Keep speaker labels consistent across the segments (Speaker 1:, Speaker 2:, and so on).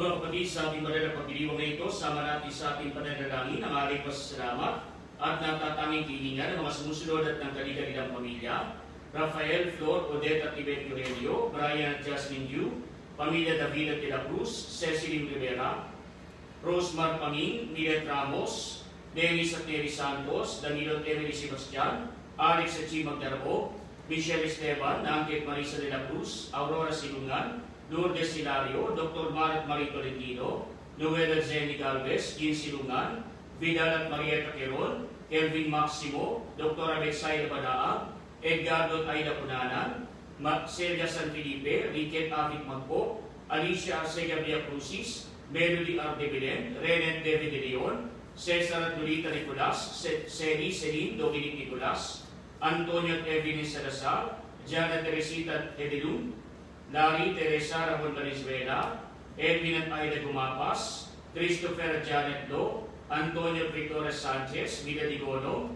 Speaker 1: Mga kapatid, sa ating banal na pagdiriwang na ito, sama natin sa ating pananalangin ang ating pasasalamat at natatanging kilingan ng mga sumusunod at ng kanilang pamilya. Rafael, Flor, Odette at Tibet Aurelio, Brian at Jasmine Yu, Pamilya David at de la Cruz, Cecily Rivera, Rosemar Paming, Milet Ramos, Dennis at Terry Santos, Danilo at Emily Sebastian, Alex at G. Magdarabo, Michelle Esteban, Nangkit Marisa de la Cruz, Aurora Silungan, Lourdes Hilario, Dr. Mar at Marie Tolentino, Noel at Zenny Galvez, Jean Silungan, Vidal at Marieta Queron, Kelvin Maximo, Dr. Alexaida Badaag, Edgardo at Aida Punanan, Celia San Felipe, Riquet Avit Magpo, Alicia Arcega Villacrucis, Melody Ardebelen, Renet David de Leon, Cesar at Lolita Nicolas, Celine Dominic Nicolas, Antonio at Evelyn Salazar, Jana Teresita Edelun, Larry Teresa Ramon Valenzuela, Edwin at Aida Gumapas, Christopher at Janet Lo, Antonio Victoria Sanchez, Vida Digono,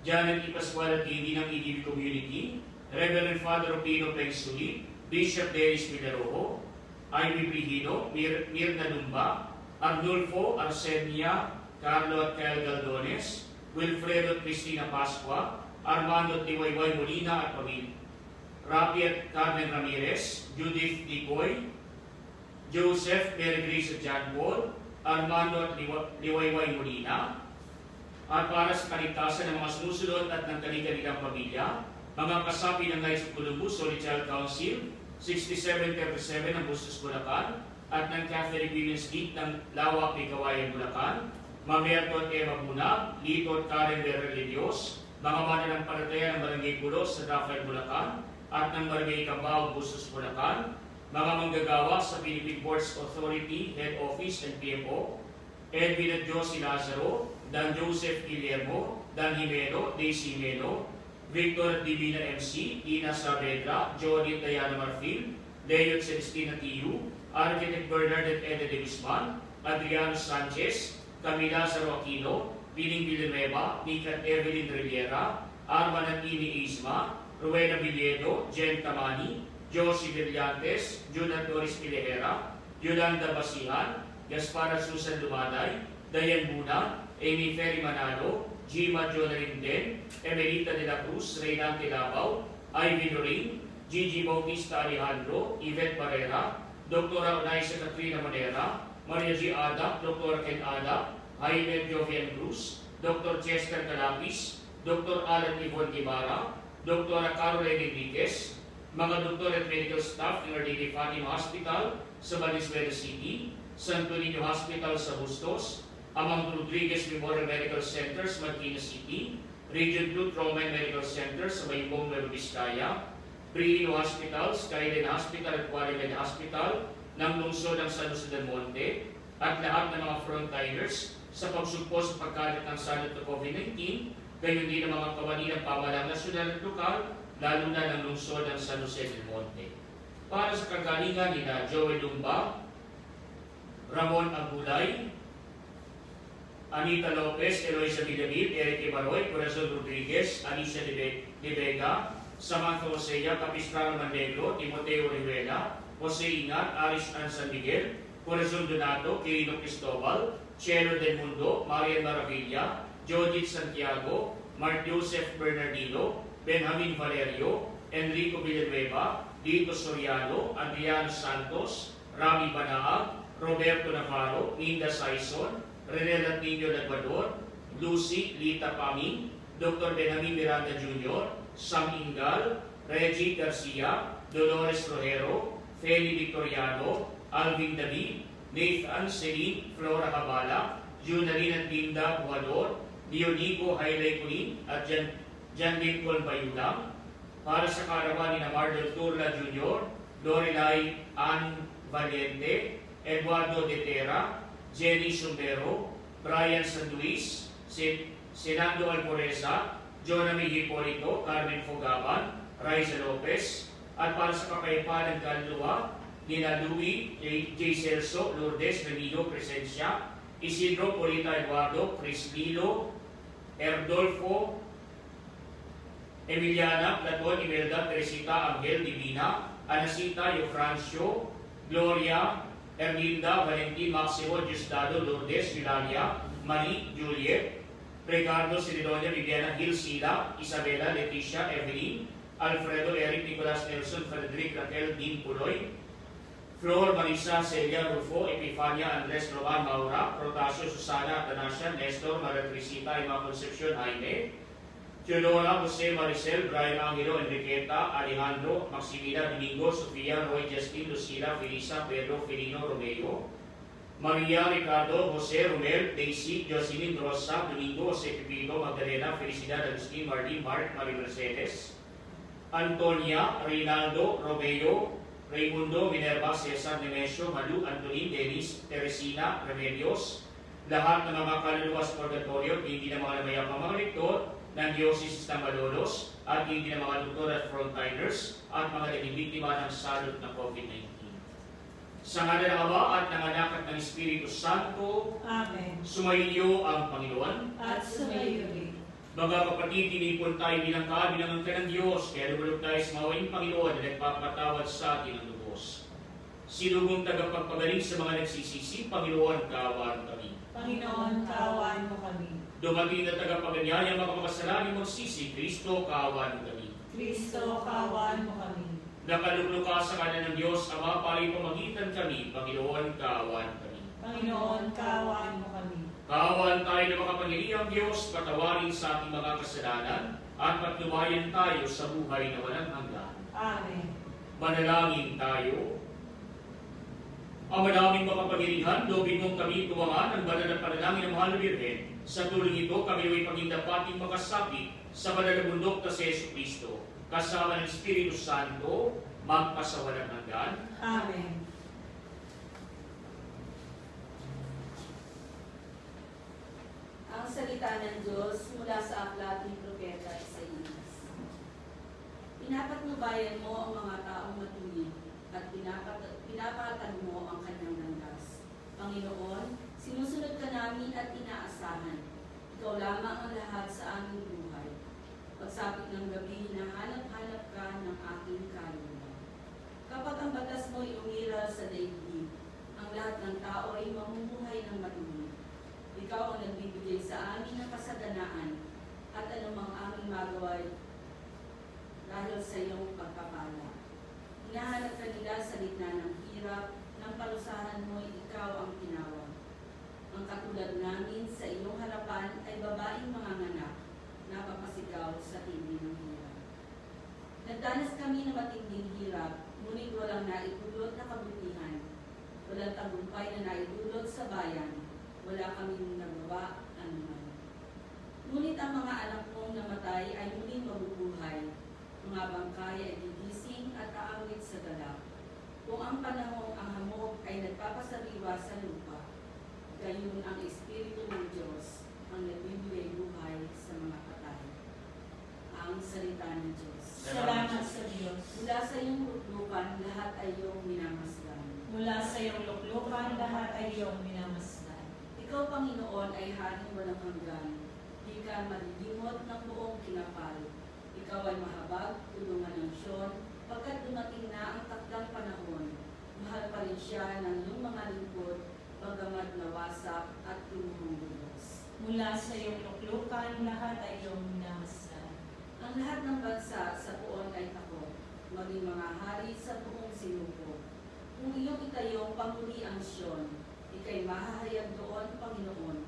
Speaker 1: Janet Ipascual at Didi ng EDB Community, Reverend Father Pino Pengsuli, Bishop Dennis Milarojo, Ivy Brigino, Mirna Lumba, Arnulfo, Arsenia, Carlo at Kyle Galdones, Wilfredo at Cristina Pascua, Armando at Tiwayway Molina at Pamil, Rapi at Carmen Ramirez, Judith Dicoy, Joseph, Mary Grace at John Paul, Armando at Liwayway Molina, at para sa kaligtasan ng mga sumusunod at ng kanilang pamilya, mga kasapi ng Knights of Columbus Holy Child Council, 6737 ng Bustos, Bulacan, at ng Catholic Women's League ng Lawak ni Kawayan, Bulacan, Mamerto at Eva Bunag, Lito at Karen Berrelidios, mga mananampalataya ng Barangay Pulos sa Rafael, Bulacan, at ng Barangay Cambao, Bustos, Bulacan, mga manggagawa sa Philippine Ports Authority, Head Office and PMO, Edwin at Josie Lazaro, Dan Joseph Guillermo, Dan Jimeno, Daisy Jimeno, Victor at Divina MC, Ina Saavedra, Jody at Diana Marfil, Leo at Celestina Tiyu, Architect Bernard at Ede de Guzman, Adriano Sanchez, Camila Aquino, Piling Villanueva, Nick at Evelyn Riviera, Arman at Ini Isma, Rueda Villedo, Jen Tamani, Josie Villantes, Juna Doris Pilehera, Yolanda Basihan, Gaspar Susan Lumaday, Dayan Buna, Amy Ferry Manalo, Gima Jonarinden, Emelita de la Cruz, Reynante Labaw, Ivy Lorraine, Gigi Bautista Alejandro, Yvette Barrera, Dr. Onaisa Katrina Monera, Maria G. Ada, Dr. Ken Ada, Jaime Jovian Cruz, Dr. Chester Calapis, Dr. Alan Ivon Guevara, Dr. Caroline Enriquez, mga doktor at medical staff ng Our Lady Fatima Hospital sa Valenzuela City, Santo Niño Hospital sa Bustos, Amang Rodriguez Memorial Medical Center sa Marikina City, Region 2 Trauma and Medical Center sa Mayumbong, Nueva Vizcaya, Priino Hospital, Skyline Hospital at Qualimed Hospital ng lungsod ng San Jose del Monte, at lahat ng mga frontliners sa pagsugpo sa pagkalat ng salot ng COVID-19, gayon din ang mga kawani ng pamahalang nasyonal at lokal, lalo na ng lungsod ng San Jose del Monte. Para sa kagalingan nila Joel Lumba, Ramon Agulay, Anita Lopez, Eloisa Villamil, Eric Ibaroy, Corazon Rodriguez, Alicia de Vega, Samantha Osea, Capistrano Manegro, Timoteo Rivera, Jose Ingat, Aris An San Miguel, Corazon Donato, Quirino Cristobal, Chelo del Mundo, Marian Maravilla, Jodith Santiago, Mark Joseph Bernardino, Benjamin Valerio, Enrico Villanueva, Dito Soriano, Adriano Santos, Rami Banaag, Roberto Navarro, Linda Saison, Renela Nino Laguador, Lucy Lita Paming, Dr. Benjamin Miranda Jr., Sam Ingal, Reggie Garcia, Dolores Rojero, Feli Victoriano, Alvin David, Nathan Celine, Flora Habala, Junalyn at Linda Buador, Dionigo Hailay Kulin, at Jan Lincoln Bayulang. Para sa karawan ni Mardel Turla Jr., Lorelai Ann Valiente, Eduardo De Terra, Jenny Sumbero, Brian San Luis, Senando Alporeza, Jonami Hipolito, Carmen Fogaban, Raisa Lopez, at para sa kapayapaan ng kaluluwa, nina Louis J. Celso, Lourdes Remilio Presencia, Isidro Polita Eduardo, Chris Lilo, Erdolfo, Emiliana, Platon, Imelda, Teresita, Angel, Divina, Anasita, Eufrancio, Gloria, Erlinda Valentin Maximo Diosdado Lourdes Vilalia Marie Juliet Ricardo Siridonia Viviana Gil Sila Isabela Leticia Evelyn Alfredo Eric Nicolas Nelson Frederick Raquel Dean Puloy Flor Marisa Celia Rufo Epifania Andres Roman Maura Protasio Susana Atanasio Nestor Maria Trisita Ima Concepcion Jaime Teodora Jose Maricel Brian Angelo Enriqueta Alejandro Maximila Domingo Sofia Roy Justin Lucila Felisa Pedro Felino Romeo Maria Ricardo Jose Romel Daisy Jocelyn Rosa Domingo Jose Pipino Magdalena Felicidad Agustin Marlene Mark Marie Mercedes Antonia Reynaldo Romeo Raimundo Minerva Cesar Nemesio Malu Antonin Dennis Teresina Remedios lahat ng mga kaluluwas purgatorio hindi na mga namayapang mga lektor ng Diocese ng Malolos at hindi na mga doktor at frontliners at mga naging biktima ng salot ng COVID-19. Sa ngala ng Ama at ng Anak at ng Espiritu Santo,
Speaker 2: Amen.
Speaker 1: sumainyo ang Panginoon.
Speaker 2: At sumayo rin.
Speaker 1: Mga kapatid, tinipon tayo bilang kabilang ng Diyos, kaya lumulog tayo sa mawaing Panginoon na nagpapatawad sa atin ng lubos. Sinugong tagapagpagaling sa mga nagsisisi, Panginoon, kaawaan kami.
Speaker 2: Panginoon, kaawaan mo kami.
Speaker 1: Dumating na tagapaganyaya mga makasalaning magsisi, Kristo, kaawaan kami.
Speaker 2: Kristo, kaawaan mo kami.
Speaker 1: Nakalukluka sa kanan ng Diyos, Ama, para pamagitan kami, Panginoon, kaawaan kami.
Speaker 2: Panginoon, kaawaan mo kami.
Speaker 1: Kaawaan tayo ng makapangyarihang Diyos, patawarin sa ating mga kasalanan, at patnubayan tayo sa buhay na walang hanggan.
Speaker 2: Amen.
Speaker 1: Manalangin tayo. Ang madaming makapangyarihan, lobin mong kami tumangan ng banal na panalangin ng Mahal na Birhen. Sa tulong ito, kami ay pagindapating makasapit sa banal na bundok na si Yesu Cristo. Kasama ng Espiritu Santo, magpasawalang hanggan.
Speaker 2: Amen.
Speaker 3: Ang salita ng Diyos mula sa aklat ni Propeta Isaías. Pinapatnubayan mo ang mga taong matuwid at pinapatag mo ang kanyang landas. Panginoon, sinusunod ka namin at inaasahan. Ikaw lamang ang lahat sa aming buhay. Pagsapit ng gabi, hinahanap-hanap ka ng aking kaluluwa. Kapag ang batas mo ay umiral sa daigdig, ang lahat ng tao ay mamumuhay ng matuwid. Ikaw ang nagbibigay sa amin ng kasaganaan at anumang aming magaway dahil sa iyong pagpapala. Hinahanap ka nila sa gitna ng hirap, ng parusahan mo, ikaw ang tinawag. Ang katulad namin sa iyong harapan ay babaeng manganganak, napapasigaw sa tindi ng hirap. Nagdanas kami ng matinding hirap, ngunit walang naidulot na kabutihan. Walang tagumpay na naidulot sa bayan. Wala kaming nagawa anuman. Ngunit ang mga anak mong namatay ay muling mabubuhay. Mga bangkay ay gigising at aawit sa galak. Kung ang panahong ang hamog ay nagpapasariwa sa lupa, gayon ang Espiritu ng Diyos ang nagbibigay buhay sa mga patay. Ang salita ng Diyos.
Speaker 2: Salamat sa Diyos.
Speaker 3: Mula sa iyong luklukan, lahat ay iyong minamasdan.
Speaker 2: Mula sa iyong luklukan, lahat ay iyong minamasdan.
Speaker 3: Ikaw, Panginoon, ay haring walang hanggan. Di ka malilimot ng buong kinapal. Ikaw ay mahabag, tulungan ng Siyon, pagkat dumating na ang takdang panahon. Mahal pa rin siya ng iyong mga lingkod, bagamat nawasak at lumuhong-lubos.
Speaker 2: Mula sa iyong luklukan, lahat ay iyong minamasdan.
Speaker 3: Ang lahat ng bansa sa puon ay takot, maging mga hari sa buong sinuko. Kung iyong itayong pamuli ang Siyon, ika'y mahahayag doon, Panginoon.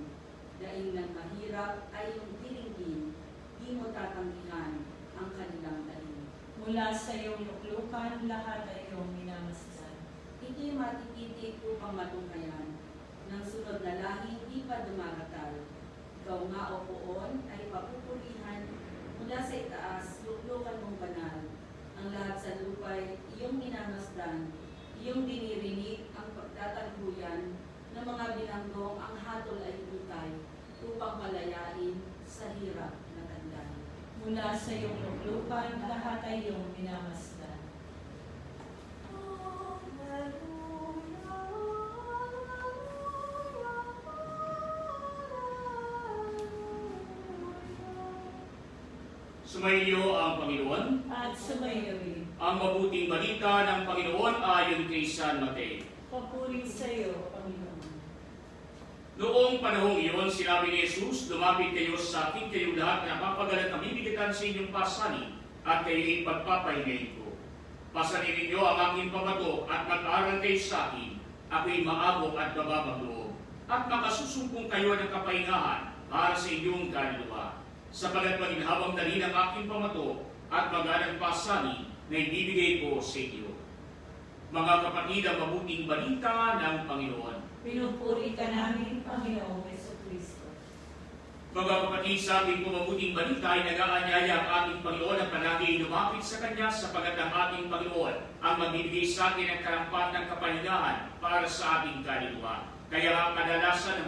Speaker 3: Daing ng mahirap ay iyong diringgin, di mo tatanggihan ang kanilang daing.
Speaker 2: Mula sa iyong luklukan, lahat ay iyong minamasdan.
Speaker 3: Ito'y matikitik upang matungkayan. Nang sunod na lahi, di pa dumaratal. Ikaw nga o poon ay papupulihan. Mula sa itaas, luklukan mong banal. Ang lahat sa lupay, iyong minamasdan. Iyong dinirinig ang pagtatagpuyan ng mga binanggong ang hatol ay utay upang palayain sa hirap na tandaan.
Speaker 2: Mula sa iyong luklukan, lahat ay iyong minamasdan.
Speaker 1: Sumainyo ang Panginoon.
Speaker 2: At sumayo rin.
Speaker 1: Ang mabuting balita ng Panginoon ayon kay San Mateo.
Speaker 2: Papuri Pinupuri sa iyo, Panginoon.
Speaker 1: Noong panahong iyon, sinabi ni Jesus, lumapit kayo sa akin, kayong lahat na napapagalat na bibigatan sa inyong pasanin, at kayo'y pagpapahingayin ko. Pasanin ninyo ang aking pamato, at mag-aral kayo sa akin, ako'y maabot at bababang loob, at makasusumpong kayo ng kapahingahan para sa inyong kaluluwa. Sapagat maginhabang dali ang aking pamato, at maganang pasanin na ibibigay ko sa inyo. Mga kapatid, ang mabuting balita ng Panginoon.
Speaker 2: Pinupuri ka namin, Panginoong Jesucristo.
Speaker 1: Mga kapatid, sa ating mabuting balita ay nag-aanyaya ang ating Panginoon ang palagi lumapit sa Kanya sapagat ang ating Panginoon ang magbibigay sa atin ng karampatang kapahingahan para sa ating kaluluwa. Kaya nga kadalasan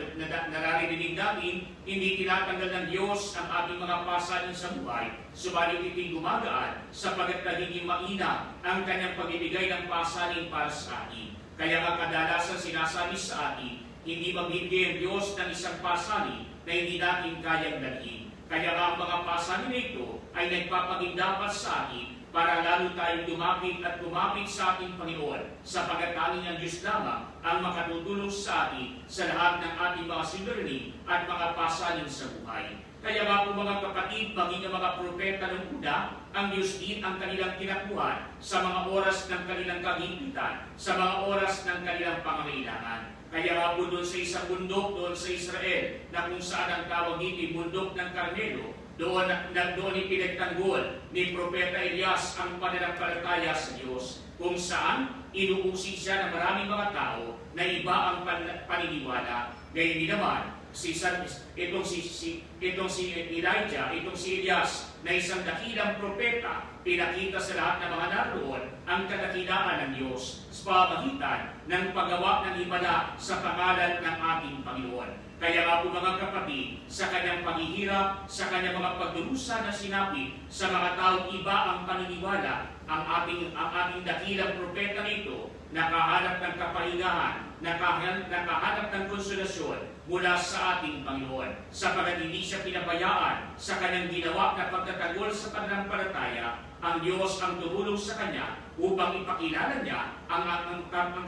Speaker 1: naririnig natin, hindi tinatanggal ng Diyos ang ating mga pasanin sa buhay, subalit ito'y gumagaan sapagat nagiging mainam ang Kanyang pagbibigay ng pasanin para sa atin. Kaya nga kadalasan sinasabi sa atin, hindi magbibigay ang Diyos ng isang pasanin na hindi natin kayang dalhin. Kaya nga ang mga pasanin na ito ay nagpapagindapat sa atin para lalo tayong lumapit at lumapit sa ating Panginoon, sapagat tanging ang Diyos lamang ang makatutulong sa atin sa lahat ng ating mga suliranin at mga pasanin sa buhay. Kaya nga po mga kapatid, maging ang mga propeta ng una, ang Diyos din ang kanilang tinakuhan sa mga oras ng kanilang kagipitan, sa mga oras ng kanilang pangangailangan. Kaya nga po doon sa isang bundok, doon sa Israel, na kung saan ang tawag dito, bundok ng Carmelo, doon ipinagtanggol ni Propeta Elias ang pananampalataya sa Diyos, kung saan inuusig siya ng maraming mga tao na iba ang paniniwala. Gayon din naman, itong si Elijah, itong si Elias, na isang dakilang propeta, pinakita sa lahat ng mga naroon ang kadakilaan ng Diyos sa pamamagitan ng paggawa ng himala sa pangalan ng ating Panginoon. Kaya nga po mga kapatid, sa kanyang paghihirap, sa kanyang mga pagdurusa na sinabi sa mga taong iba ang paniniwala, ang ating dakilang propeta nito, nakahanap ng kapahingahan, nakahanap ng konsolasyon mula sa ating Panginoon, sapagat hindi siya pinabayaan sa kanyang ginawa na pagtatagol sa pananampalataya. Ang Diyos ang tumulong sa kanya upang ipakilala niya ang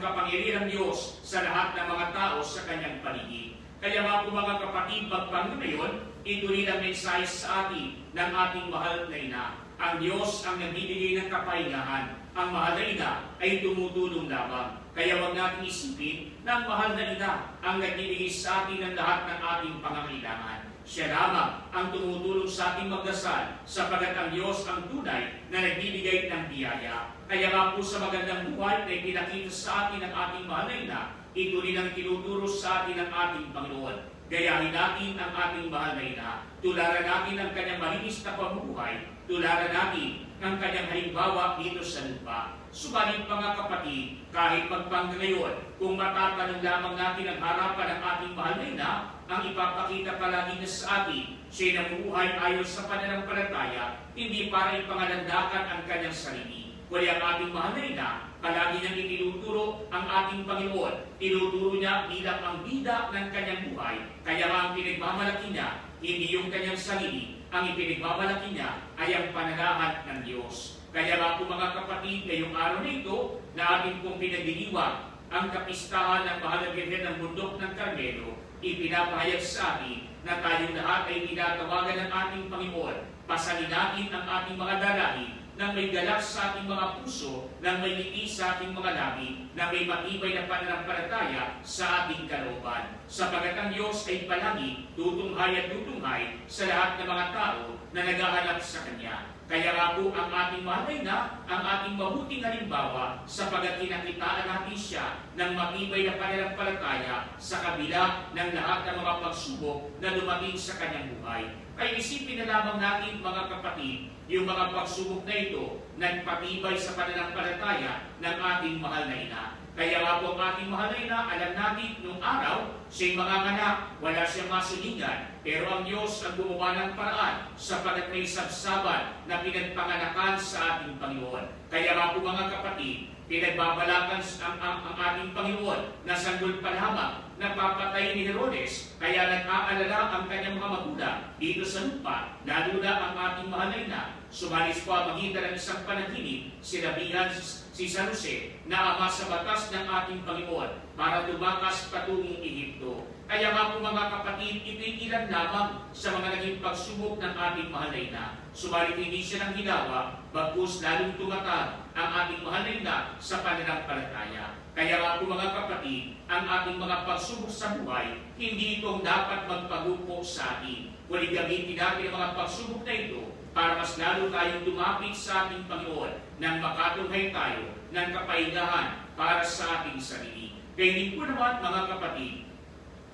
Speaker 1: kapangyarihan ng Diyos sa lahat ng mga tao sa kanyang paligid. Kaya nga po mga kapatid, pagpangyo na yun, ito rin ang mensahe sa atin ng ating mahal na ina. Ang Diyos ang nagbibigay ng kapahingahan. Ang mahal na ina ay tumutulong lamang. Kaya huwag natin isipin na ang mahal na ina ang nagbibigay sa atin ng lahat ng ating pangangailangan. Siya lamang ang tumutulong sa ating magdasal, sapagat ang Diyos ang tunay na nagbibigay ng biyaya. Kaya nga po sa magandang buhay na ipinakita sa atin ng ating mahal na ina, ito rin ang tinuturo sa atin ng ating Panginoon. Gayahin natin ang ating mahal na ina. Tularan natin ang kanyang malinis na pamumuhay. Tularan natin ang kanyang halimbawa dito sa lupa. Subalit mga kapatid, kahit magpangga ngayon, kung matatanong lamang natin ang harapan ng ating mahal na ina, ang ipapakita palagi na sa atin, siya'y namumuhay ayon sa pananampalataya, hindi para ipangalandakan ang kanyang sarili. Kundi ang ating mahal na ina, palagi niyang itinuturo ang ating Panginoon. Tinuturo niya bilang ang bida ng kanyang buhay. Kaya ang pinagmamalaki niya, hindi yung kanyang sarili. Ang ipinagmamalaki niya ay ang pananahan ng Diyos. Kaya nga po mga kapatid, ngayong araw na ito, na ating pong pinagdiriwang ang kapistahan ng mahal na Birhen ng bundok ng Carmelo, ipinapahayag sa atin na tayong lahat ay tinatawagan ng ating Panginoon. Pasanin natin ang ating mga dalahin nang may galak sa ating mga puso, nang may ngiti sa ating mga labi, na may matibay na pananampalataya sa ating kalooban. Sapagat ang Diyos ay palagi tutunghay at tutunghay sa lahat ng mga tao na naghahanap sa Kanya. Kaya nga po ang ating mahalay na, ang ating mabuting halimbawa, sapagat kinakitaan natin siya ng matibay na pananampalataya sa kabila ng lahat ng mga pagsubok na dumating sa kanyang buhay. Kaya isipin na lamang natin mga kapatid, yung mga pagsubok na ito nagpatibay sa pananampalataya ng ating mahal na ina. Kaya nga po ang ating mahal na ina, alam natin nung araw, siya'y manganganak, wala siyang masulingan, pero ang Diyos ang gumawa ng paraan sapagat may sabsaban na pinagpanganakan sa ating Panginoon. Kaya nga po mga kapatid, Pinagbabalakan ang ating Panginoon na sanggol pa lamang na papatay ni Herodes, kaya nag-aalala ang kanyang mga magulang dito sa lupa, lalo na ang ating mahal na ina. Sumalis po ang magitan ng isang panaginip, sinabihan si San Jose na ama sa batas ng ating Panginoon para tumakas patungong Ehipto. Kaya nga po mga kapatid, ito'y ilan lamang sa mga naging pagsubok ng ating mahal na ina. Subalit hindi siya nang ginawa, bagkus lalong tumatag ang ating mahal na ina sa pananampalataya. Kaya nga po mga kapatid, ang ating mga pagsubok sa buhay, hindi itong dapat magpagupo sa atin. Kundi gamitin natin ang mga pagsubok na ito para mas lalo tayong lumapit sa ating Panginoon nang makatunghay tayo ng kapahingahan para sa ating sarili. Kaya hindi po naman mga kapatid,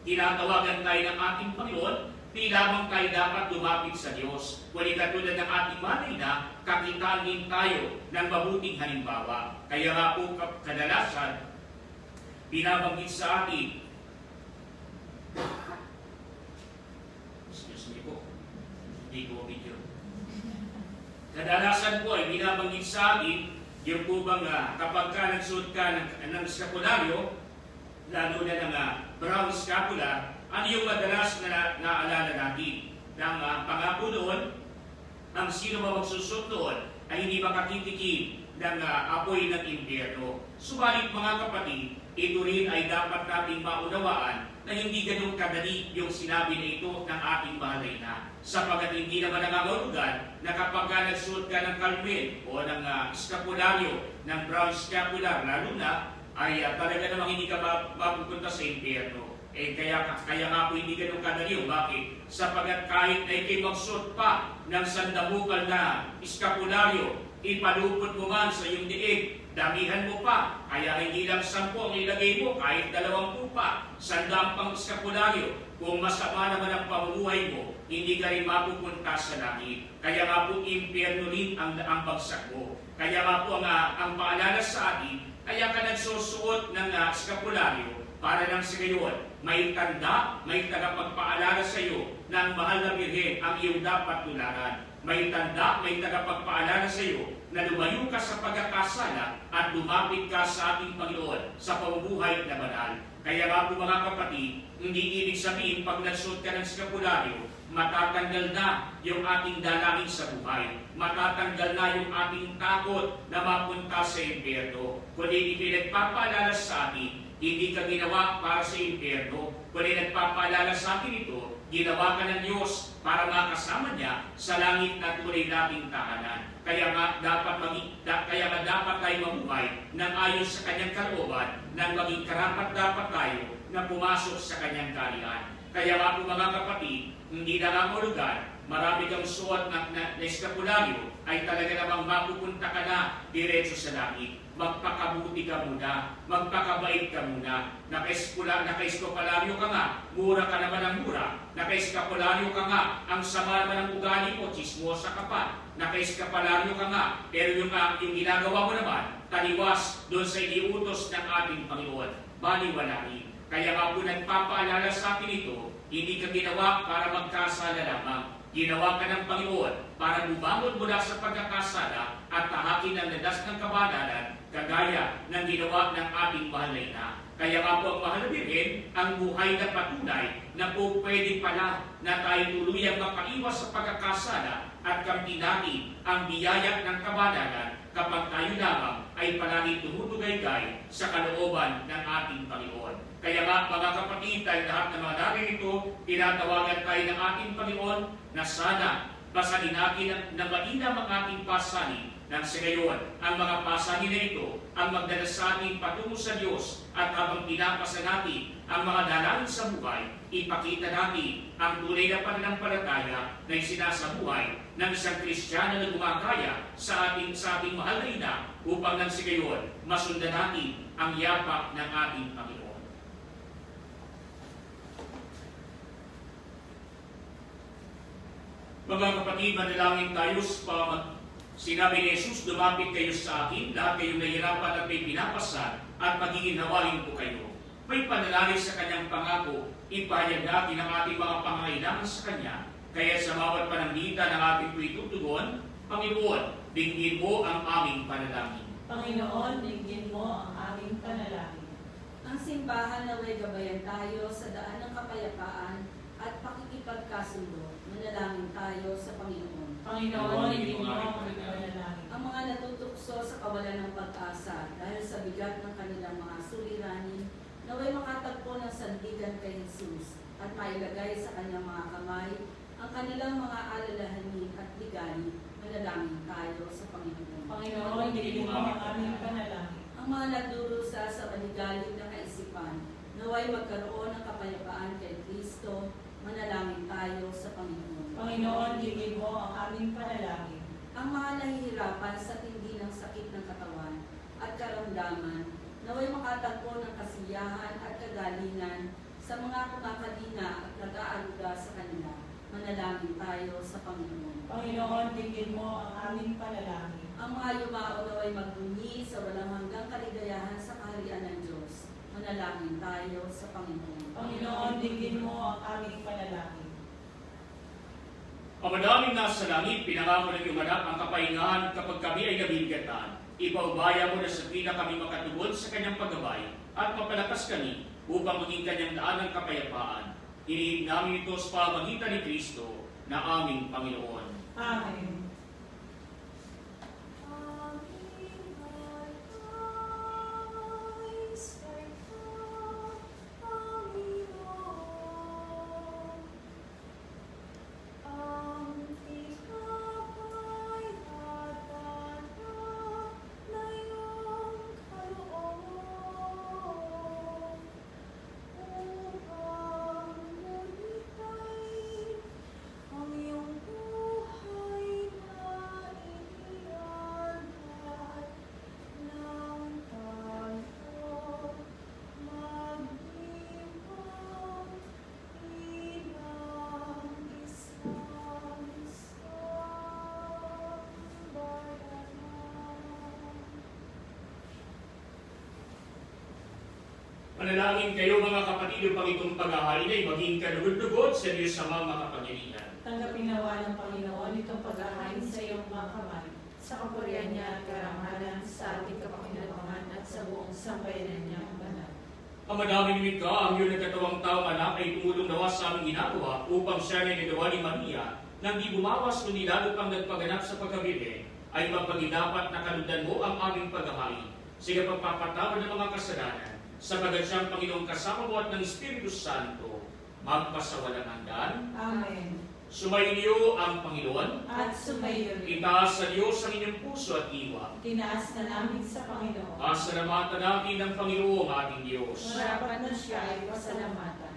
Speaker 1: tinatawagan tayo ng ating Panginoon, di lamang tayo dapat lumapit sa Diyos. Kundi katulad ng ating manay na, kakitaan din tayo ng mabuting halimbawa. Kaya nga po kadalasan, binabanggit sa atin, excuse me po, hindi ko video. Kadalasan po ay binabanggit sa atin, yung po bang kapag ka nagsuot ka ng skapularyo, lalo na ng brown scapula, ano yung madalas na naalala natin? Ng pangako doon, ang sino ba magsusot doon ay hindi makatitikim ng apoy ng impyerno. Subalit mga kapatid, ito rin ay dapat nating maunawaan na hindi ganun kadali yung sinabi na ito ng ating mahal na ina. Sapagat hindi naman nangangahulugan na kapag nagsuot ka ng kalmen o ng skapularyo, ng brown scapular, lalo na, ay talaga namang hindi ka mapupunta sa impyerno. Kaya nga po hindi ganun kadali. Bakit? Sapagat kahit na ikay magsuot pa ng sandamukal na skapularyo, ipalupot mo man sa iyong diig, damihan mo pa, kaya hindi lang 10 ang ilagay mo, kahit 20 pa, 100 pang skapularyo. Kung masama naman ang pamumuhay mo, hindi ka rin mapupunta sa langit. Kaya nga po, impyerno rin ang bagsak mo. Kaya nga po, ang paalala sa atin, kaya ka nagsusuot ng skapularyo, para lang sa gayon, may tanda, may tagapagpaalala sa iyo na ang mahal na Birhen ang iyong dapat tularan. May tanda, may tagapagpaalala sa iyo na lumayo ka sa pagkakasala at lumapit ka sa ating Panginoon sa pamumuhay na banal. Kaya nga po mga kapatid, hindi ibig sabihin pag nagsuot ka ng skapularyo, matatanggal na yung ating dalangin sa buhay. Matatanggal na yung ating takot na mapunta sa impyerno. Kundi ipinagpapaalala sa atin, hindi ka ginawa para sa impyerno, kundi nagpapaalala sa atin ito, ginawa ka ng Diyos para makasama niya sa langit na tunay nating tahanan. Kaya nga dapat tayo mamuhay ng ayon sa kanyang kalooban, nang maging karapat-dapat tayo na pumasok sa kanyang kaharian. Kaya nga po mga kapatid, hindi nangangahulugan, marami kang suot na eskapularyo, ay talaga namang mapupunta ka na diretso sa langit. Magpakabuti ka muna, magpakabait ka muna. Naka-eskapularyo ka nga, mura ka naman ang mura. Naka-eskapularyo ka nga, ang sama naman ang ugali mo, chismosa ka pa. Naka-eskapularyo ka nga, pero yung ginagawa mo naman, taliwas doon sa iniutos ng ating Panginoon. Baliwalain. Kaya nga po nagpapaalala sa atin ito, hindi ka ginawa para magkasala lamang. Ginawa ka ng Panginoon para bumangon mula sa pagkakasala at tahakin ang landas ng kabanalan, kagaya ng ginawa ng ating mahal na ina. Kaya nga po ang mahal na Birhen, ang buhay na patunay na po pwede pala na tayo tuluyang makaiwas sa pagkakasala at kamtin natin ang biyaya ng kabanalan kapag tayo lamang ay palagi tumutugay-gay sa kalooban ng ating Panginoon. Kaya nga mga kapatid, tayo lahat ng mga narito, tinatawagan tayo ng ating Panginoon na sana pasanin natin na mainam ang ating pasanin nang sa gayon, ang mga pasanin na ito ang magdala sa atin patungo sa Diyos at habang pinapasa natin ang mga dalangin sa buhay, ipakita natin ang tunay na pananampalataya na isinasabuhay ng isang Kristiyano na gumagaya sa ating mahal na ina upang nang sa gayon, masundan natin ang yapak ng ating Panginoon. Mga kapatid, manalangin tayo sa sinabi ni Jesus, lumapit kayo sa akin, lahat kayong nahihirapan at may pinapasan, at magiginhawain ko kayo. May panalangin sa kanyang pangako, ipahayag natin ang ating mga pangailangan sa kanya, kaya sa bawat pananglitan ng ating itutugon, Panginoon, bigyan mo ang aming panalangin.
Speaker 2: Panginoon, dinggin mo ang aming panalangin.
Speaker 3: Ang simbahan naway gabayan tayo sa daan ng kapayapaan at pakikipagkasundo. Manalangin tayo sa Panginoon.
Speaker 2: Panginoon, dinggin mo ang aming panalangin.
Speaker 3: Ang mga natutukso sa kawalan ng pag-asa dahil sa bigat ng kanilang mga suliranin, naway makatagpo ng sandigan kay Jesus at mailagay sa kanyang mga kamay ang kanilang mga alalahanin at ligali. Manalangin tayo sa Panginoon.
Speaker 2: Panginoon, dinggin mo ang aming panalangin.
Speaker 3: Ang mga nagdurusa sa maligalig na kaisipan, naway magkaroon ng kapayapaan kay Kristo. Manalangin tayo sa Panginoon.
Speaker 2: Panginoon, dinggin mo ang aming panalangin.
Speaker 3: Ang mga nahihirapan sa tindi ng sakit ng katawan at karamdaman, naway makatagpo ng kasiyahan at kagalingan sa mga kumakadina at nag-aaruga sa kanila. Manalangin tayo sa Panginoon.
Speaker 2: Panginoon, dinggin mo ang aming panalangin.
Speaker 3: Ang mga yumao naway magbunyi sa walang hanggang kaligayahan sa kaharian ng Diyos. Manalangin tayo sa Panginoon.
Speaker 2: Panginoon, dinggin mo ang aming panalangin.
Speaker 1: Ang madaming nasa langit, pinangako ng iyong anak ang kapahingahan kapag kami ay nabibigatan. Ipaubaya mo na sa pina kami makatugod sa kanyang paggabay at mapalakas kami upang maging kanyang daan ng kapayapaan. Iniib namin ito sa pamagitan ni Kristo na aming Panginoon.
Speaker 2: Amen.
Speaker 1: Manalangin kayo mga kapatid upang itong pag-ahalin ay maging kalugod-lugod sa Diyos sa mga makapangyarihan.
Speaker 2: Tanggapin nawa ng Panginoon itong paghahain sa iyong mga kamay, sa kapurihan niya at karangalan, sa ating kapakinabangan at sa buong sambayanan niya ang banal.
Speaker 1: Ang madaming lumikha, ang iyong nagkatawang taong anak ay tumulong nawa sa aming ginagawa upang siya na nagawa ni Maria nang di bumawas kundi lalo pang nagpaganap sa pagkabirhen, ay mapaginapat na kalundan mo ang aming paghahain. Sige pagpapatawad ng mga kasalanan, sapagat siyang Panginoong kasama mo at ng Espiritu Santo, magpasawalang hanggan.
Speaker 2: Amen.
Speaker 1: Sumainyo ang Panginoon.
Speaker 2: At sumayo rin.
Speaker 1: Itaas sa Diyos ang inyong puso at diwa.
Speaker 2: Tinaas na namin sa Panginoon.
Speaker 1: Pasalamatan natin ang Panginoong ating Diyos.
Speaker 2: Marapat na siya ay pasalamatan.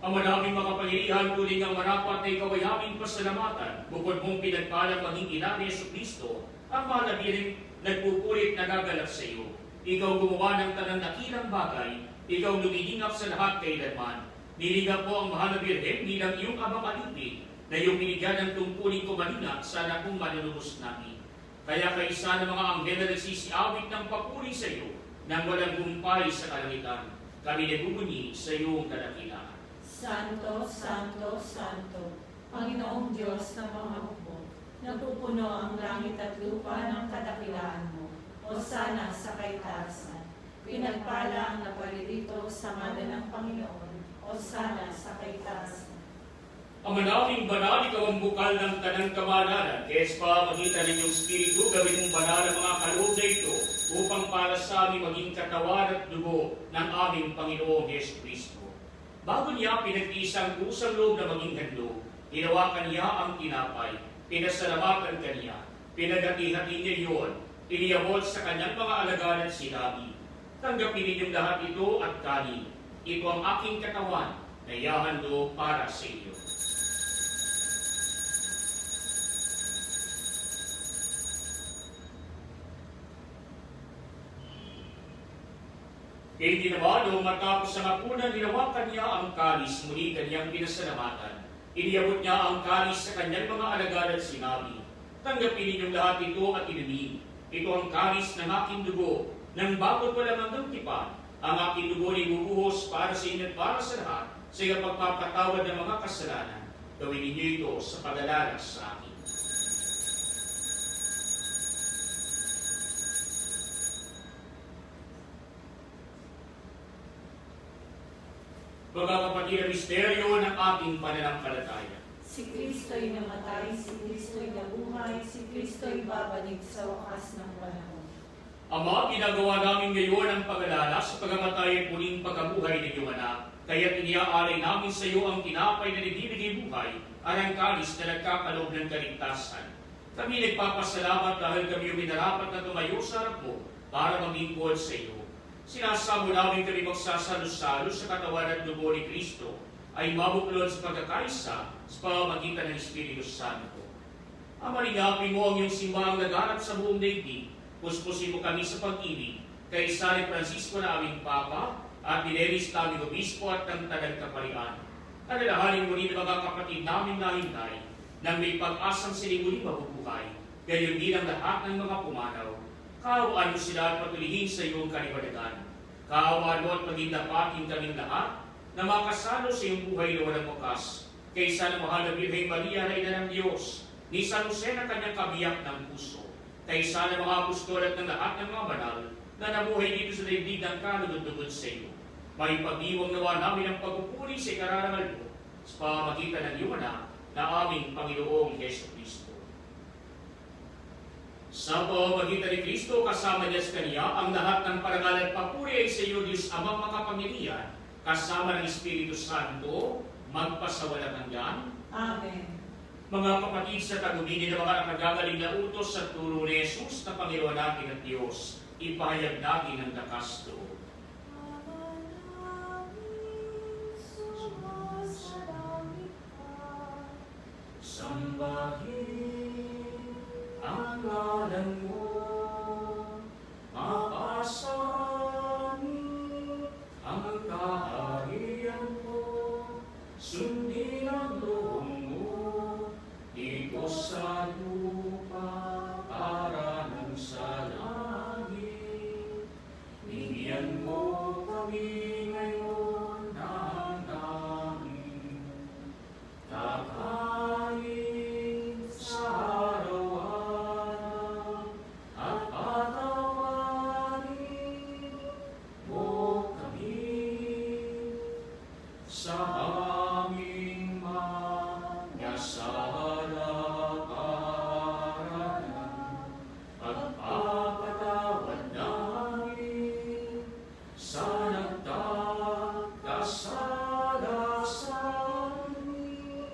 Speaker 1: Ang maraming makapangyarihan tuling ang marapat na ikaw ay aming pasalamatan. Bukod mong pinagpalang maging ina ni Jesucristo, ang mga nabiring nagpupulit na gagalap sa iyo. Ikaw gumawa ng tanang dakilang bagay, ikaw lumilingap sa lahat kailanman. Nilingap po ang mahal na Birhen bilang iyong abang alipin, na iyong binigyan ng tungkuling kumalina sa anak kong manunubos namin. Kaya kaisa ng mga anghel na nagsisiawit ng papuri sa iyo, nang walang gumpay sa kalangitan, kami nagbubunyi sa iyong kadakilaan.
Speaker 2: Santo, Santo, Santo, Panginoong Diyos na pangahukbo, napupuno ang langit at lupa ng kadakilaan mo. Hosana sa kaitaasan. Pinagpala ang naparirito sa ngalan ng Panginoon. Hosana sa kaitaasan.
Speaker 1: Ang manawing banal, ikaw ang bukal ng tanang kamalanan. Kaya sa pamagitan ng iyong Espiritu, gawin mong banal ang mga kaloob na ito upang para sa amin maging katawan at dugo ng aming Panginoong Jesucristo. Bago niya pinag-isang kusang loob na maging handog, hinawakan niya ang tinapay, pinasalamatan kaniya, pinagati-hati niya iyon, iniyabot sa kanyang mga alagad at sinabi, tanggapin ninyong lahat ito at kanin. Ito ang aking katawan na ihahandog para sa iyo. Kaya ginawa noong matapos ang hapunan, hinawakan niya ang kalis, muli kanyang pinasalamatan. Iniyabot niya ang kalis sa kanyang mga alagad at sinabi, tanggapin ninyong lahat ito at inumin. Ito ang kalis ng aking dugo, ng bagot walang hanggang tipan. Ang aking dugo ay bubuhos para sa inyo at para sa lahat, sa pagpapatawad ng mga kasalanan. Gawin ninyo ito sa pag-alala sa akin. Mga kapatid, ang misteryo ng ating pananampalataya.
Speaker 2: Si Kristo'y namatay, si Kristo'y nabuhay, si Kristo'y babalik sa wakas ng panahon.
Speaker 1: Ama, ginagawa namin ngayon ang pag-alala sa pagamatay at muling pagkabuhay ng iyong anak. Kaya't iniaalay namin sa iyo ang tinapay na nagbibigay buhay at ang kalis na nagkakaloob ng kaligtasan. Kami nagpapasalamat dahil kami yung minarapat na tumayo sa harap mo para maglingkod sa iyo. Sinasamo namin kami magsasalo-salo sa katawan at dugo ni Kristo ay mabuklod sa pagkakaisa sa pamamagitan ng Espiritu Santo. Ama, lingapin mo ang iyong simbahang naganap sa buong daigdig. Puspusin mo kami sa pag-ibig kay San Francisco na aming Papa at ni Neris na aming Obispo at ng Tagal Kaparian. Alalahanin mo rin ang mga kapatid namin na hintay nang may pag-asang sila muling mabubuhay, gayon din ang lahat ng mga pumanaw. Kaawaan mo sila at patulihin sa iyong kaliwanagan. Kaawaan mo at maging dapatin kaming lahat na makasalo sa iyong buhay na walang wakas. Kaysa na mahal na Birheng Maria na ina ng Diyos, ni San Jose na kanyang kabiyak ng puso, kaysa na mga apostol at ng lahat ng mga banal na nabuhay dito sa daigdig ng kalugod-lugod sa iyo. May pag-iwang nawa namin ang pagpupuri sa ikararangal mo sa pamamagitan ng iyong anak na aming Panginoong Jesucristo. Sa pamamagitan ni Kristo, kasama niya sa Kanya, ang lahat ng parangal at papuri ay sa iyo, Diyos Amang makapangyarihan, kasama ng Espiritu Santo, magpasawalang hanggan.
Speaker 2: Amen.
Speaker 1: Mga kapatid, sa tagubili ng mga nakagagaling na utos sa turo ni Jesus na Panginoon natin at Diyos, ipahayag natin ang lakas loob. Sambahin ang ngalan mo, mapasanin ang kaharian mo, sundin ang loob mo, dito sa lupa para nang sa langit. Bigyan mo kami ngayon ng aming kakain sa araw-araw at patawarin mo kami sa aming mga sarap-aralan. Pagpapatawad namin sa nagkakasala sa amin,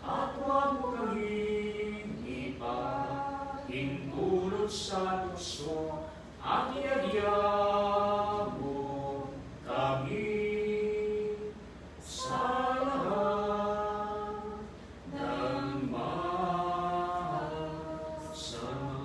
Speaker 1: at huwag mo kaming ipahintulot sa tukso at iagya mo kami sa lahat ng masama.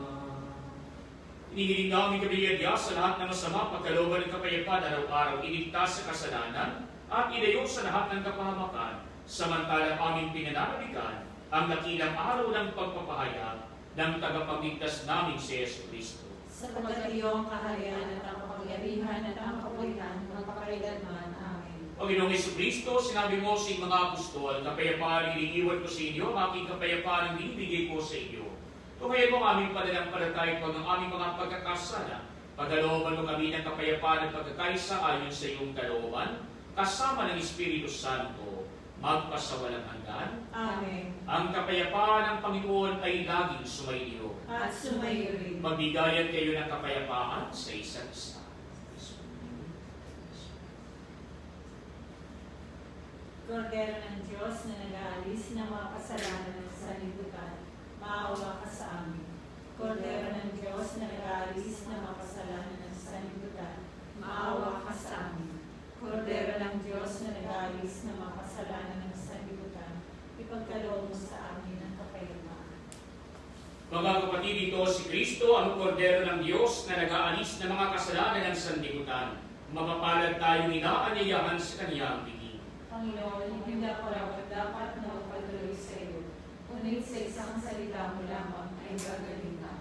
Speaker 1: Inihiling namin kami iagya sa lahat ng masama, pagkalooban ng kapayapaan araw-araw, iligtas sa kasalanan at ilayo sa lahat ng kapahamakan, samantalang aming pinananabikan ang dakilang araw ng pagpapahayag ng tagapagligtas namin si Jesucristo.
Speaker 2: Sapagkat iyong kaharian at ang kapangyarihan at ang kapulihan magpakailanman. Amen.
Speaker 1: Panginoong Jesucristo, sinabi mo sa mga apostol, kapayapaan iniiwan ko sa inyo, ang aking kapayapaan ang binibigay ko sa inyo. Tungayan mo ang aming pananampalataya pag ang aming mga pagkakasala. Pagkalooban mo kami ng kapayapaan at pagkakaisa ayon sa iyong kalooban, kasama ng Espiritu Santo, magpasawalang hanggan.
Speaker 2: Amen.
Speaker 1: Ang kapayapaan ng Panginoon ay laging sumainyo.
Speaker 2: At sumayo rin.
Speaker 1: Magbigayan kayo ng kapayapaan sa isa't isa.
Speaker 2: Kordero ng Diyos na nag-aalis ng mga kasalanan ng sanlibutan, maawa ka sa amin. Kordero ng Diyos na nag-aalis ng mga kasalanan ng sanlibutan, maawa ka sa amin. Kordero ng Diyos na nag-aalis ng mga kasalanan ng sanlibutan, ipagkaloob mo sa amin ang kapayapaan.
Speaker 1: Mga kapatid, ito si Kristo, ang kordero ng Diyos na nag-aalis ng mga kasalanan ng sanlibutan. Mapapalad tayong inaanyayahan sa Kanyang biging.
Speaker 2: Panginoon, hindi ako dapat na magpatuloy sa iyo. Ngunit sa isang salita mo lamang ay gagaling ka.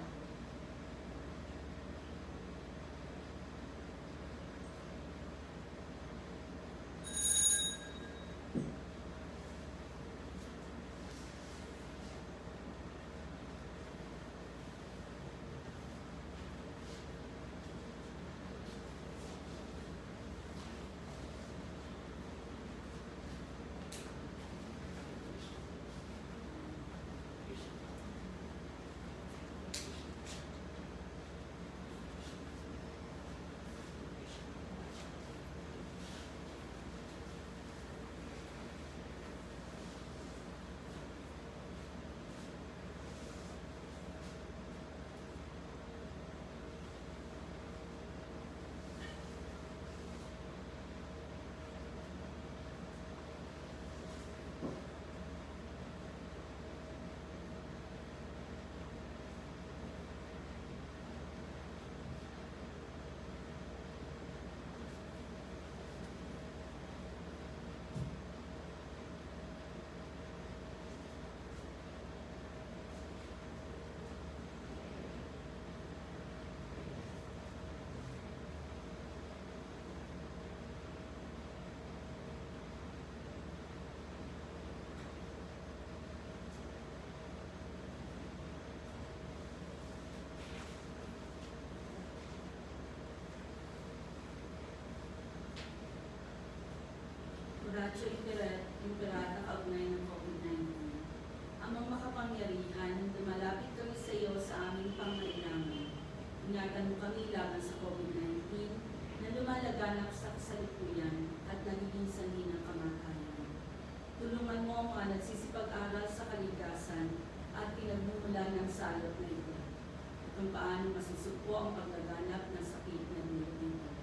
Speaker 3: Ignacio Imperata kaugnay ng COVID-19. Amang makapangyarihan, lumalapit kami sa iyo sa aming pangailangan. Ingatan mo kami laban sa COVID-19 na lumalaganap sa kasalukuyan at nagiging sanhi ng kamatayan. Tulungan mo ang mga nagsisipag-aral sa kalikasan at pinagmumulan ng salot na ito kung paano masusugpo ang paglaganap ng sakit na dulot nito.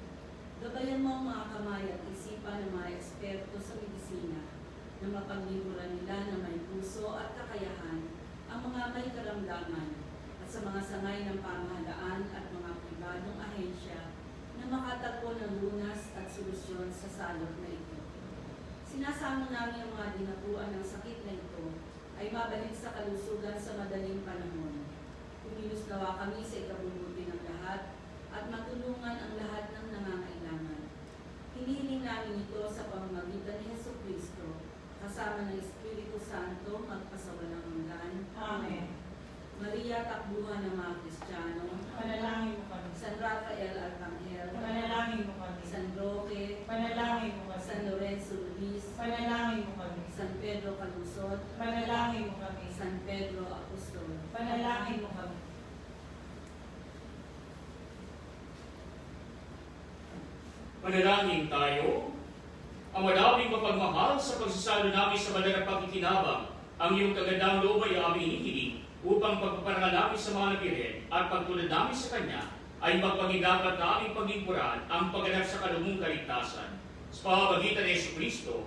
Speaker 3: Gabayan mo ang mga kamay at isipan ng mga eksperto sa medisina na mapaglingkuran nila na may puso at kakayahan ang mga may karamdaman at sa mga sangay ng pamahalaan at mga pribadong ahensya na makatagpo ng lunas at solusyon sa salot na ito. Sinasamo namin ang mga dinapuan ng sakit na ito ay mabalik sa kalusugan sa madaling panahon. Kumilos nawa kami sa ikabubuti ng lahat at matulungan ang lahat ng nangangailangan. Hinihiling namin ito sa pamamagitan ni Jesucristo, kasama ng Espiritu Santo, magpasawalang hanggan.
Speaker 2: Amen.
Speaker 3: Maria, takbuhan ng mga Kristiyano.
Speaker 2: Panalangin mo kami.
Speaker 3: San Rafael Arcangel.
Speaker 2: Panalangin mo kami.
Speaker 3: San Roque.
Speaker 2: Panalangin mo kami.
Speaker 3: San Lorenzo Luis.
Speaker 2: Panalangin mo kami.
Speaker 3: San Pedro Calusot.
Speaker 2: Panalangin mo kami.
Speaker 3: San Pedro Apostol.
Speaker 2: Panalangin mo kami.
Speaker 1: Manalangin tayo. Ang madaming mapagmahal sa pagsasalo namin sa banal na pagkikinabang, ang iyong kagandang loob ay aming hinihiling upang pagpaparangal namin sa mga nabirin at pagtulad namin sa Kanya ay magpanginabat na aming paglingkuran ang pagganap sa kalumong kaligtasan. Sa pamamagitan ni Jesucristo,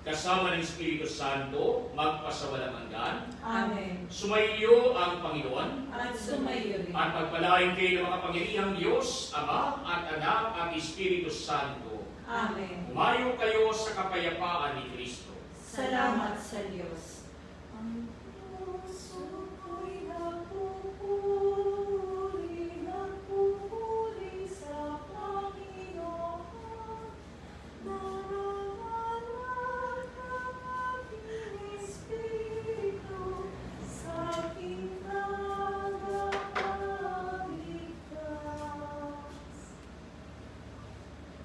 Speaker 1: kasama ng Espiritu Santo, magpasawalang hanggan.
Speaker 2: Amen.
Speaker 1: Sumayo ang Panginoon
Speaker 2: At sumayo rin.
Speaker 1: at pagpalain kayo ng makapangyarihang Diyos, Ama at Anak at Espiritu Santo.
Speaker 2: Amen.
Speaker 1: Umayo kayo sa kapayapaan ni Kristo.
Speaker 2: Salamat sa Diyos. Ang